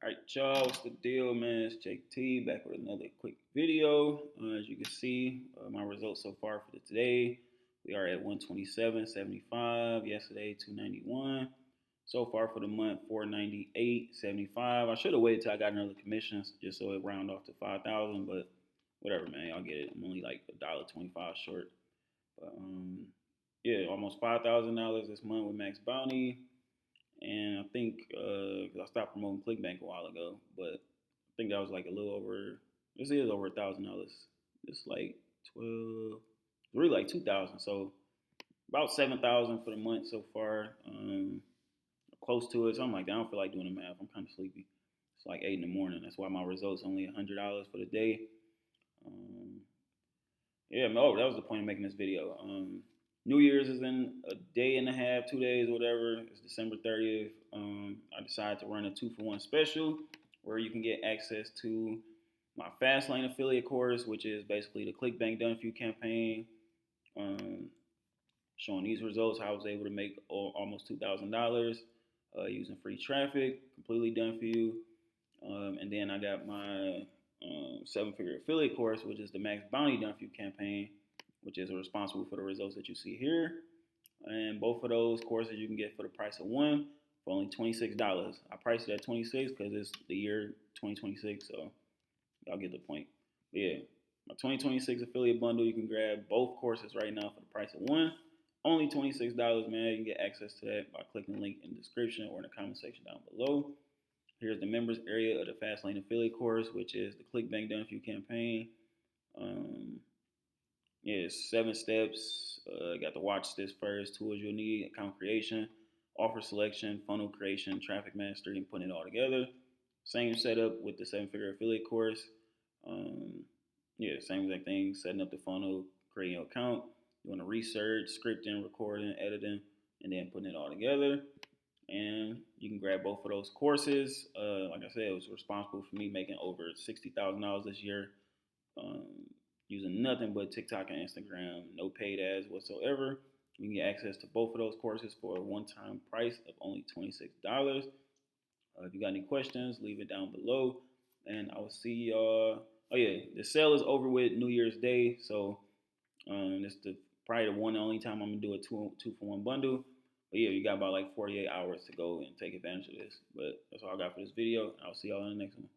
Alright, y'all, what's the deal, man? It's JT back with another quick video. As you can see, my results so far for today, we are at 127.75. Yesterday, 291. So far for the month, 498.75. I should have waited till I got another commissions just so it round off to 5,000, but whatever, man. Y'all get it. I'm only like $1.25 short. But yeah, almost $5,000 this month with Max Bounty. And I think cause I stopped promoting ClickBank a while ago, but I think that was like a little over. This is over $1,000. It's like 12, really like 2,000. So about 7,000 for the month so far. Close to it, something like that. I don't feel like doing the math. I'm kind of sleepy. It's like 8 in the morning. That's why my results only $100 for the day. Um, yeah, oh, that was the point of making this video. New Year's is in a day and a half, 2 days, whatever. It's December 30th. I decided to run a 2-for-1 special where you can get access to my Fastlane affiliate course, which is basically the ClickBank Done For You campaign. Showing these results, how I was able to make almost $2,000 using free traffic, completely done for you. And then I got my 7-figure affiliate course, which is the Max Bounty Done For You campaign, which is responsible for the results that you see here. And both of those courses you can get for the price of one for only $26. I priced it at $26 because it's the year 2026, so y'all get the point. But yeah, my 2026 affiliate bundle, you can grab both courses right now for the price of one. Only $26, man. You can get access to that by clicking the link in the description or in the comment section down below. Here's the members area of the Fastlane affiliate course, which is the ClickBank Done For You campaign. Yeah, it's 7 steps. Got to watch this first. Tools you'll need: account creation, offer selection, funnel creation, traffic mastery, and putting it all together. Same setup with the 7-figure affiliate course. Yeah, same exact thing. Setting up the funnel, creating your account, doing the research, scripting, recording, editing, and then putting it all together. And you can grab both of those courses. Like I said, it was responsible for me making over $60,000 this year. Using nothing but TikTok and Instagram, no paid ads whatsoever. You can get access to both of those courses for a one-time price of only $26. If you got any questions, leave it down below, and I will see y'all. Oh yeah, the sale is over with New Year's Day, so this is probably the one and only time I'm gonna do a two-for-one bundle. But yeah, you got about like 48 hours to go and take advantage of this. But that's all I got for this video. I'll see y'all in the next one.